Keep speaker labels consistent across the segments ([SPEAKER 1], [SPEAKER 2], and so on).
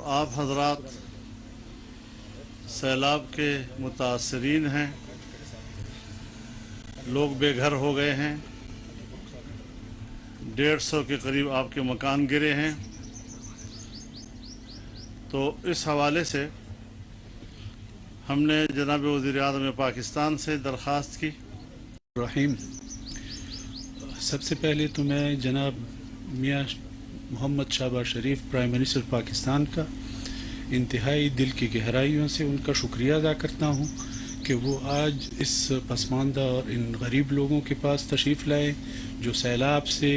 [SPEAKER 1] आप हजरात सैलाब के मुतासरीन हैं, लोग बेघर हो गए हैं, 150 के करीब आपके मकान गिरे हैं। तो इस हवाले से हमने जनाब वज़ीर-ए-आज़म पाकिस्तान से दरख्वास्त की।
[SPEAKER 2] रहीम, सबसे पहले तो मैं जनाब मियाँ मोहम्मद शहबाज शरीफ प्राइम मिनिस्टर पाकिस्तान का इंतहाई दिल की गहराइयों से उनका शुक्रिया अदा करता हूँ कि वो आज इस पसमानदा और इन गरीब लोगों के पास तशरीफ़ लाए जो सैलाब से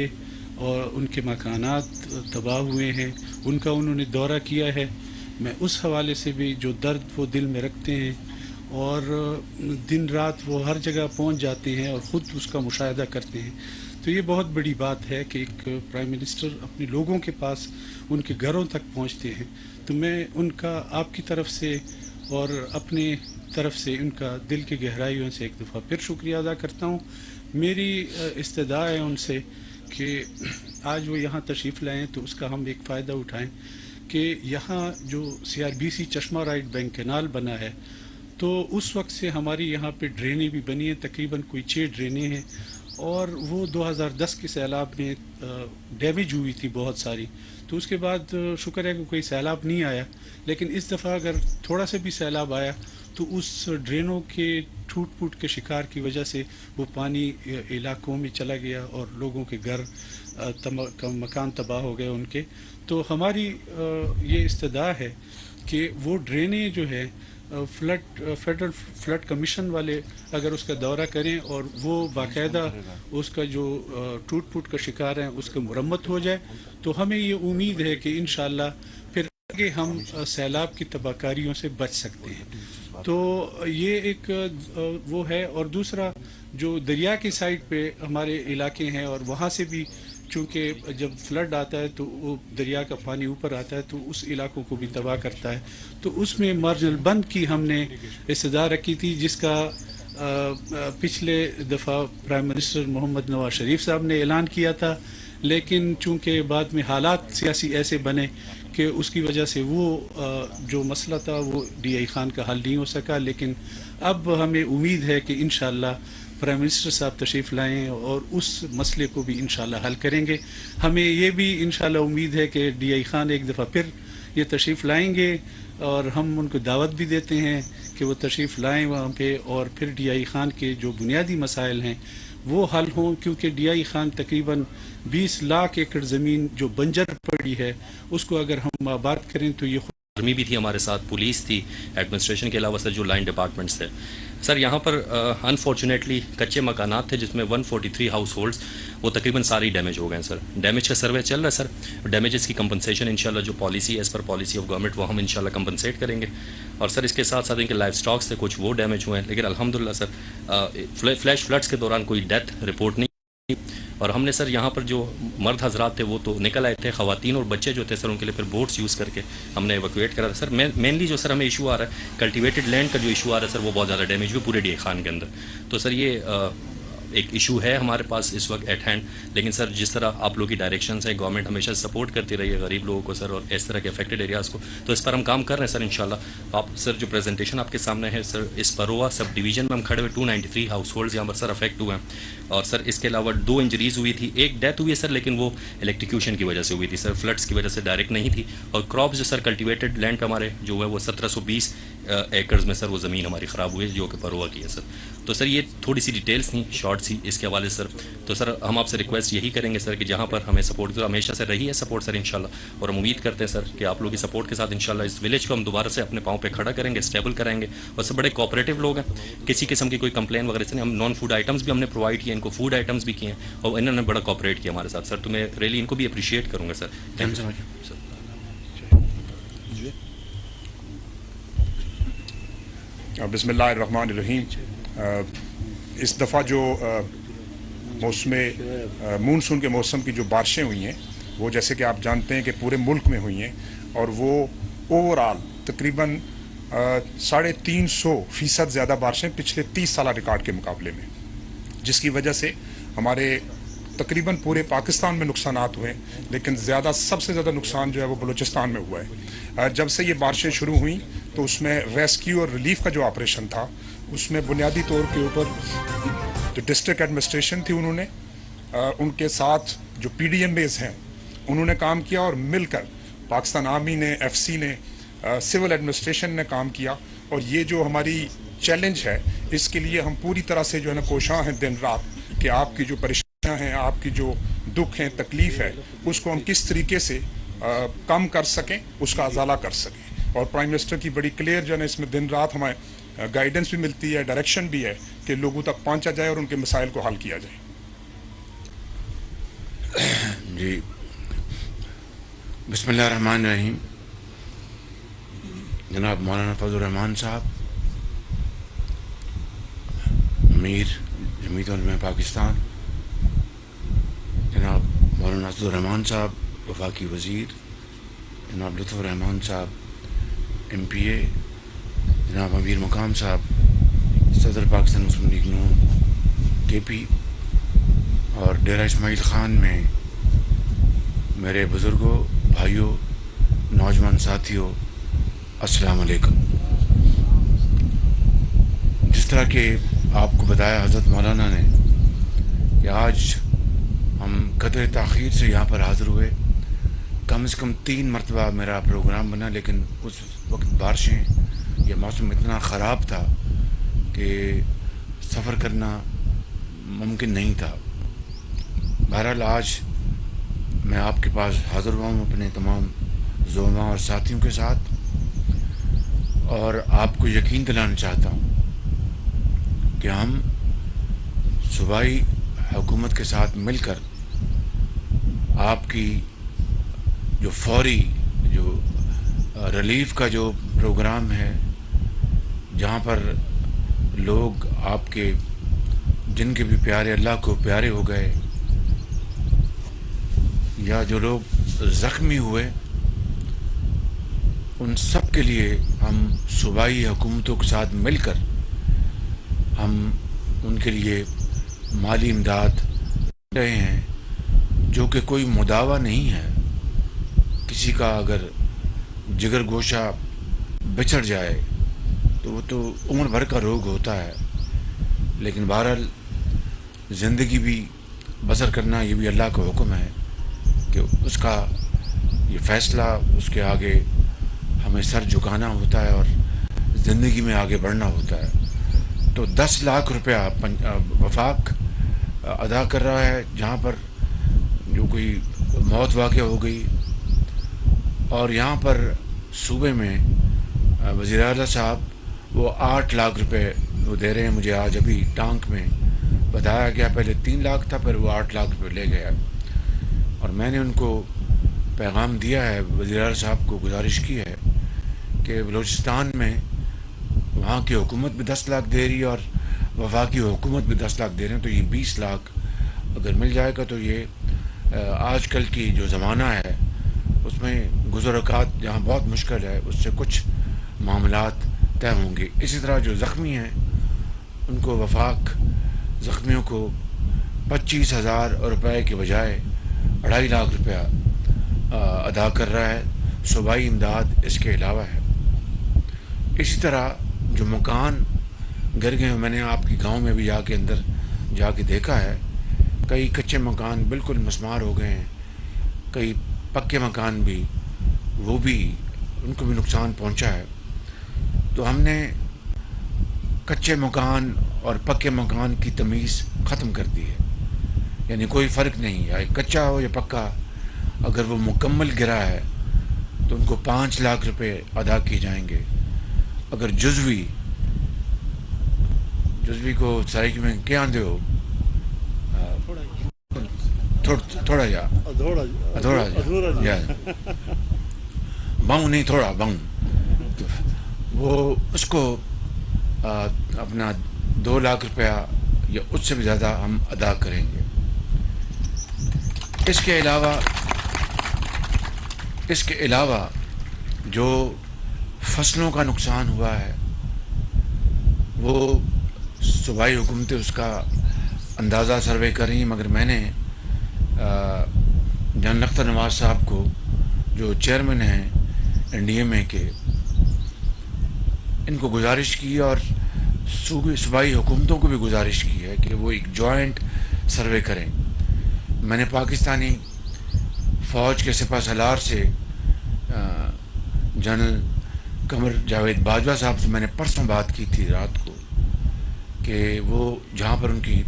[SPEAKER 2] और उनके मकानात तबाह हुए हैं, उनका उन्होंने दौरा किया है। मैं उस हवाले से भी जो दर्द वो दिल में रखते हैं और दिन रात वो हर जगह पहुंच जाते हैं और ख़ुद उसका मुशाहिदा करते हैं, तो ये बहुत बड़ी बात है कि एक प्राइम मिनिस्टर अपने लोगों के पास उनके घरों तक पहुंचते हैं। तो मैं उनका आपकी तरफ से और अपने तरफ से उनका दिल की गहराइयों से एक दफ़ा फिर शुक्रिया अदा करता हूँ। मेरी इस्तदा है उनसे कि आज वो यहाँ तशरीफ़ लाएँ तो उसका हम एक फ़ायदा उठाएँ कि यहाँ जो CRBC चश्मा राइट बैंक कैनाल बना है, तो उस वक्त से हमारी यहाँ पे ड्रेनें भी बनी हैं, तकरीबन कोई 6 ड्रेनें हैं और वो 2010 के सैलाब में डैमेज हुई थी बहुत सारी। तो उसके बाद शुक्र है कि कोई सैलाब नहीं आया, लेकिन इस दफ़ा अगर थोड़ा सा भी सैलाब आया तो उस ड्रेनों के टूट फूट के शिकार की वजह से वो पानी इलाकों में चला गया और लोगों के घर मकान तबाह हो गए उनके। तो हमारी ये इस्तदा है कि वो ड्रेनें जो है फेडरल फ्लड कमीशन वाले अगर उसका दौरा करें और वो बाकायदा उसका जो टूट फूट का शिकार है उसका मुरम्मत हो जाए, तो हमें ये उम्मीद है कि इंशाअल्लाह फिर आगे हम सैलाब की तबाहकारियों से बच सकते हैं। तो ये एक वो है। और दूसरा जो दरिया की साइड पे हमारे इलाके हैं और वहाँ से भी चूँकि जब फ्लड आता है तो वो दरिया का पानी ऊपर आता है तो उस इलाकों को भी तबाह करता है। तो उसमें मार्जिनल बंद की हमने इस्तदा रखी थी, जिसका पिछले दफ़ा प्राइम मिनिस्टर मोहम्मद नवाज शरीफ साहब ने ऐलान किया था, लेकिन चूँकि बाद में हालात सियासी ऐसे बने कि उसकी वजह से वो जो मसला था वो DI खान का हल नहीं हो सका। लेकिन अब हमें उम्मीद है कि इंशाअल्लाह प्राइम मिनिस्टर साहब तशरीफ़ लाएँ और उस मसले को भी इंशाअल्लाह हल करेंगे। हमें ये भी इंशाअल्लाह उम्मीद है कि DI खान एक दफ़ा फिर ये तशरीफ़ लाएंगे और हम उनको दावत भी देते हैं कि वो तशरीफ़ लाएँ वहाँ पे और फिर DI खान के जो बुनियादी मसाइल हैं वो हल हों, क्योंकि DI खान तकरीबन 20 लाख एकड़ ज़मीन जो बंजर पड़ी है उसको अगर हम आबाद करें तो ये
[SPEAKER 3] आर्मी भी थी हमारे साथ, पुलिस थी, एडमिनिस्ट्रेशन के अलावा सर जो लाइन डिपार्टमेंट्स थे सर। यहाँ पर अनफॉर्चुनेटली कच्चे मकानात थे जिसमें 143 हाउस होल्ड्स वो तकरीबन सारे डैमेज हो गए हैं सर। डैमेज का सर्वे चल रहा है सर। डैमेजेस की कंपनसेशन इंशाल्लाह जो पॉलिसी है as per policy of government वो हम इंशाल्लाह कंपनसेट करेंगे। और सर इसके साथ साथ इनके लाइफ स्टॉक्स थे कुछ वो डैमेज हुए हैं, लेकिन अल्हम्दुलिल्लाह सर फ्लैश फ्लड्स के दौरान कोई डेथ रिपोर्ट नहीं। और हमने सर यहाँ पर जो मर्द हजरात थे वो तो निकल आए थे, ख़वातीन और बच्चे जो थे सर उनके लिए फिर बोट्स यूज़ करके हमने एवैक्यूएट करा था सर। मेनली जो सर हमें इशू आ रहा है कल्टीवेटेड लैंड का जो इशू आ रहा है सर वो बहुत ज़्यादा डैमेज हुई पूरे DI खान के अंदर। तो सर ये एक इशू है हमारे पास इस वक्त एट हैंड, लेकिन सर जिस तरह आप लोगों की डायरेक्शंस है, गवर्नमेंट हमेशा सपोर्ट करती रही है गरीब लोगों को सर और इस तरह के अफेक्टेड एरियाज़ को, तो इस पर हम काम कर रहे हैं सर इंशाल्लाह। आप सर जो प्रेजेंटेशन आपके सामने है सर, इस परोवा सब डिवीजन में हम खड़े हुए 293 हाउस होल्ड्स यहाँ पर सर अफेक्ट हुए हैं। और सर इसके अलावा 2 इंजरीज़ हुई थी, एक डेथ हुई है सर, लेकिन वो इलेक्ट्रिक्यूशन की वजह से हुई थी सर, फ्लड्स की वजह से डायरेक्ट नहीं थी। और क्रॉप्स जो सर कल्टिवेटेड लैंड पे हमारे जो है वो 1720 एकर्स में सर वो ज़मीन हमारी ख़राब हुई है जो कि परोवा की है सर। तो सर ये थोड़ी सी डिटेल्स थी शॉर्ट सी इसके हवाले से सर। तो सर हम आपसे रिक्वेस्ट यही करेंगे सर कि जहाँ पर हमें सपोर्ट तो हमेशा से रही है सपोर्ट सर इंशाल्लाह, और हम उम्मीद करते हैं सर कि आप लोगों की सपोर्ट के साथ इंशाल्लाह इस विलेज को हम दोबारा से अपने पाँव पे खड़ा करेंगे, स्टेबल कराएंगे। और सब बड़े कोऑपरेटिव लोग हैं, किसी किस्म की कोई कंप्लेन वगैरह से नहीं। हम नॉन फूड आइटम्स भी हमने प्रोवाइड किए, इनको फूड आइटम्स भी किए हैं और इन्होंने बड़ा कोऑपरेट किया हमारे साथ सर। तो मैं रियली इनको भी अप्रिशिएट करूँगा सर। Thank you sir.
[SPEAKER 4] बिस्मिल्लाहिर्रहमानिर्रहीम। इस दफ़ा जो मानसून के मौसम की जो बारिशें हुई हैं वो जैसे कि आप जानते हैं कि पूरे मुल्क में हुई हैं और वो ओवरऑल तकरीबन 350% ज़्यादा बारिशें पिछले 30 साल रिकॉर्ड के मुकाबले में, जिसकी वजह से हमारे तकरीबन पूरे पाकिस्तान में नुकसानात हुए हैं, लेकिन सबसे ज़्यादा नुकसान जो है वो बलूचिस्तान में हुआ है। जब से ये बारिशें शुरू हुई तो उसमें रेस्क्यू और रिलीफ का जो ऑपरेशन था उसमें बुनियादी तौर के ऊपर जो डिस्ट्रिक्ट एडमिनिस्ट्रेशन थी उन्होंने उनके साथ जो PDMAs हैं उन्होंने काम किया और मिलकर पाकिस्तान आर्मी ने, FC ने, सिविल एडमिनिस्ट्रेशन ने काम किया। और ये जो हमारी चैलेंज है इसके लिए हम पूरी तरह से जो है ना कोशां हैं दिन रात कि आपकी जो परेशानियां हैं, आपकी जो दुख हैं, तकलीफ है, उसको हम किस तरीके से कम कर सकें, उसका अजाला कर सकें। और प्राइम मिनिस्टर की बड़ी क्लियर जो है ना इसमें दिन रात हमें गाइडेंस भी मिलती है, डायरेक्शन भी है कि लोगों तक पहुंचा जाए और उनके मसाइल को हल किया जाए।
[SPEAKER 5] जी, बिस्मिल्लाहिर्रहमानिर्रहीम। जनाब मौलाना फजल रहमान साहब, अमीर जमीयत उलमा पाकिस्तान, जनाब मौलाना अब्दुल रहमान साहब वफाकी वज़ीर, जनाब लुत्फ़ुर रहमान साहब MPA, जनाब अमीर मकाम साहब सदर पाकिस्तान मुस्लिम लीग नून KP, और डेरा इस्माइल ख़ान में मेरे बुज़ुर्गों, भाइयों, नौजवान साथियों, अस्सलाम वालेकुम। जिस तरह के आपको बताया हज़रत मौलाना ने कि आज हम कदर ताख़ीर से यहाँ पर हाज़िर हुए। कम से कम 3 मरतबा मेरा प्रोग्राम बना, लेकिन उस वक्त बारिशें, यह मौसम इतना ख़राब था कि सफ़र करना मुमकिन नहीं था। बहरहाल आज मैं आपके पास हाज़िर हुआ हूँ अपने तमाम ज़ुमा और साथियों के साथ, और आपको यकीन दिलाना चाहता हूँ कि हम सूबाई हुकूमत के साथ मिलकर आपकी जो फौरी जो रिलीफ का जो प्रोग्राम है, जहाँ पर लोग आपके जिनके भी प्यारे अल्लाह को प्यारे हो गए या जो लोग ज़ख्मी हुए, उन सब के लिए हम सूबाई हुकूमतों के साथ मिलकर हम उनके लिए माली इमदाद रहे हैं, जो कि कोई मुदावा नहीं है। किसी का अगर जिगर गोशा बिछड़ जाए तो वो तो उम्र भर का रोग होता है, लेकिन बहरहाल ज़िंदगी भी बसर करना ये भी अल्लाह का हुक्म है कि उसका ये फ़ैसला, उसके आगे हमें सर झुकाना होता है और ज़िंदगी में आगे बढ़ना होता है। तो 10 लाख रुपया वफाक अदा कर रहा है, जहाँ पर जो कोई मौत वाक़या हो गई, और यहाँ पर सूबे में वज़ीर आला साहब वो 8 लाख रुपए वो दे रहे हैं। मुझे आज अभी टांक में बताया गया, पहले 3 लाख था, फिर वो 8 लाख रुपए ले गया। और मैंने उनको पैगाम दिया है, वज़ीर आला साहब को गुजारिश की है कि बलूचिस्तान में वहाँ की हुकूमत भी 10 लाख दे रही है और वफाकी हुकूमत भी 10 लाख दे रहे हैं, तो ये 20 लाख अगर मिल जाएगा तो ये आजकल की जो ज़माना है उसमें गुज़रकात जहाँ बहुत मुश्किल है, उससे कुछ मामलात तय होंगे। इसी तरह जो ज़ख्मी हैं उनको वफाक ज़ख्मियों को 25,000 रुपये के बजाय 2.5 लाख रुपया अदा कर रहा है। सूबाई इमदाद इसके अलावा है। इसी तरह जो मकान गिर गए, मैंने आपकी गांव में भी जाके अंदर जाके देखा है, कई कच्चे मकान बिल्कुल मस्मार हो गए हैं, कई पक्के मकान भी, वो भी उनको भी नुकसान पहुंचा है। तो हमने कच्चे मकान और पक्के मकान की तमीज़ ख़त्म कर दी है, यानी कोई फ़र्क नहीं है, कच्चा हो या पक्का, अगर वो मुकम्मल गिरा है तो उनको 5 लाख रुपए अदा किए जाएंगे। अगर जुज़वी को सराइक में क्या आंदे हो, थोड़ा जा अधूरा जा बाऊँ नहीं, थोड़ा बाऊँ, वो उसको अपना 2 लाख रुपया या उससे भी ज़्यादा हम अदा करेंगे। इसके अलावा जो फसलों का नुकसान हुआ है वो सूबाई हुकूमतें उसका अंदाज़ा सर्वे कर रही हैं, मगर मैंने जनरल अख्तर नवाज़ साहब को जो चेयरमैन हैं NDA میں کہ ان کو گزارش کی اور صوبائی حکومتوں کو بھی گزارش کی ہے کہ وہ ایک جوائنٹ سروے کریں. میں نے پاکستانی فوج کے سپہ سالار سے جنرل قمر جاوید باجوہ صاحب سے میں نے پرسوں بات کی تھی رات کو کہ وہ جہاں پر ان کی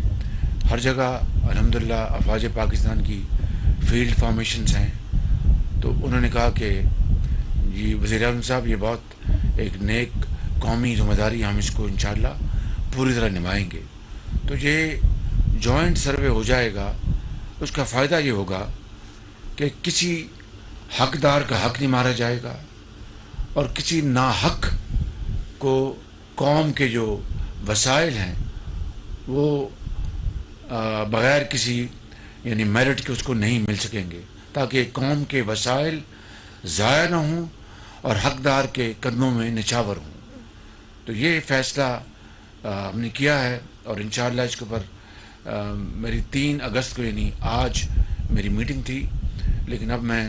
[SPEAKER 5] ہر جگہ الحمدللہ افواج پاکستان کی فیلڈ فارمیشنز ہیں، تو انہوں نے کہا کہ جی وزیر اعظم صاحب یہ بہت ایک نیک قومی ذمہ داری، ہم اس کو انشاءاللہ پوری طرح نبھائیں گے. تو یہ جوائنٹ سروے ہو جائے گا، اس کا فائدہ یہ ہوگا کہ کسی حقدار کا حق نہیں مارا جائے گا اور کسی ناحق کو قوم کے جو وسائل ہیں وہ بغیر کسی یعنی میرٹ کے اس کو نہیں مل سکیں گے، تاکہ قوم کے وسائل ضائع نہ ہوں اور حقدار کے قدموں میں نچھاور ہوں. تو یہ فیصلہ ہم نے کیا ہے اور انشاءاللہ اس کے اوپر میری 3 اگست کو یعنی آج میری میٹنگ تھی، لیکن اب میں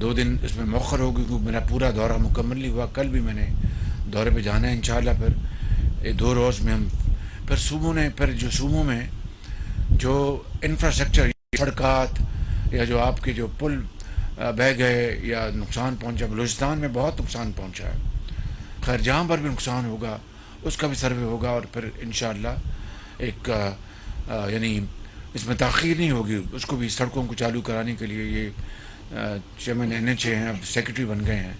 [SPEAKER 5] 2 دن اس میں مؤخر ہو گئی کیونکہ میرا پورا دورہ مکمل نہیں ہوا. کل بھی میں نے دورے پہ جانا ہے انشاءاللہ. پھر 2 روز میں ہم پھر جو صوبوں میں جو انفراسٹرکچر سڑکات یا جو آپ کے جو پل بہہ گئے یا نقصان پہنچا، بلوچستان میں بہت نقصان پہنچا ہے. خیر جہاں پر بھی نقصان ہوگا اس کا بھی سروے ہوگا اور پھر انشاءاللہ ایک یعنی اس میں تاخیر نہیں ہوگی. اس کو بھی سڑکوں کو چالو کرانے کے لیے یہ چیئرمین NHA ہیں، اب سیکرٹری بن گئے ہیں،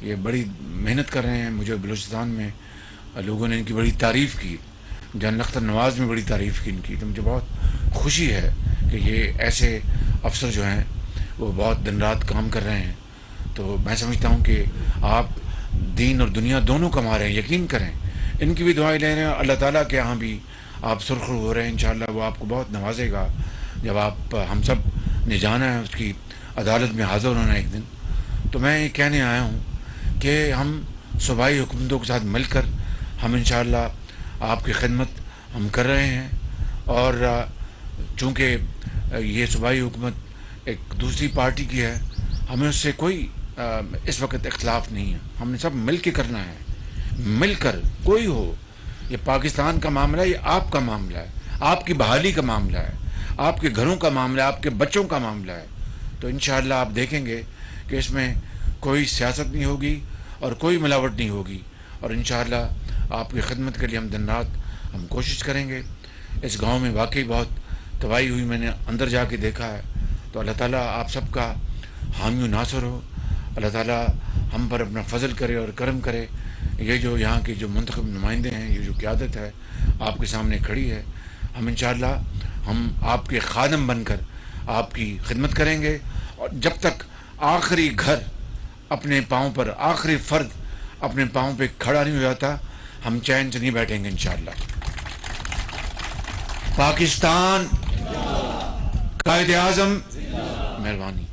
[SPEAKER 5] یہ بڑی محنت کر رہے ہیں. مجھے بلوچستان میں لوگوں نے ان کی بڑی تعریف کی، جنرل اختر نواز نے بڑی تعریف کی ان کی. تو مجھے بہت خوشی ہے کہ یہ ایسے افسر جو ہیں وہ بہت دن رات کام کر رہے ہیں. تو میں سمجھتا ہوں کہ آپ دین اور دنیا دونوں کما رہے ہیں، یقین کریں. ان کی بھی دعائیں لے رہے ہیں، اللہ تعالیٰ کے یہاں بھی آپ سرخرو ہو رہے ہیں. انشاءاللہ وہ آپ کو بہت نوازے گا جب آپ ہم سب نے جانا ہے اس کی عدالت میں حاضر ہونا ایک دن. تو میں یہ کہنے آیا ہوں کہ ہم صوبائی حکومتوں کے ساتھ مل کر ہم انشاءاللہ آپ کی خدمت ہم کر رہے ہیں. اور چونکہ یہ صوبائی حکومت ایک دوسری پارٹی کی ہے، ہمیں اس سے کوئی اس وقت اختلاف نہیں ہے. ہم نے سب مل کے کرنا ہے، مل کر کوئی ہو. یہ پاکستان کا معاملہ ہے، یہ آپ کا معاملہ ہے، آپ کی بحالی کا معاملہ ہے، آپ کے گھروں کا معاملہ ہے، آپ کے بچوں کا معاملہ ہے. تو انشاءاللہ آپ دیکھیں گے کہ اس میں کوئی سیاست نہیں ہوگی اور کوئی ملاوٹ نہیں ہوگی. اور انشاءاللہ آپ کی خدمت کے لیے ہم دن رات ہم کوشش کریں گے. اس گاؤں میں واقعی بہت تباہی ہوئی، میں نے اندر جا کے دیکھا ہے. تو اللہ تعالیٰ آپ سب کا حامی و ناصر ہو. اللہ تعالیٰ ہم پر اپنا فضل کرے اور کرم کرے. یہ جو یہاں کے جو منتخب نمائندے ہیں، یہ جو قیادت ہے آپ کے سامنے کھڑی ہے، ہم انشاءاللہ ہم آپ کے خادم بن کر آپ کی خدمت کریں گے. اور جب تک آخری گھر اپنے پاؤں پر، آخری فرد اپنے پاؤں پہ کھڑا نہیں ہو جاتا، ہم چین سے نہیں بیٹھیں گے انشاءاللہ. پاکستان، قائد اعظم، مہربانی.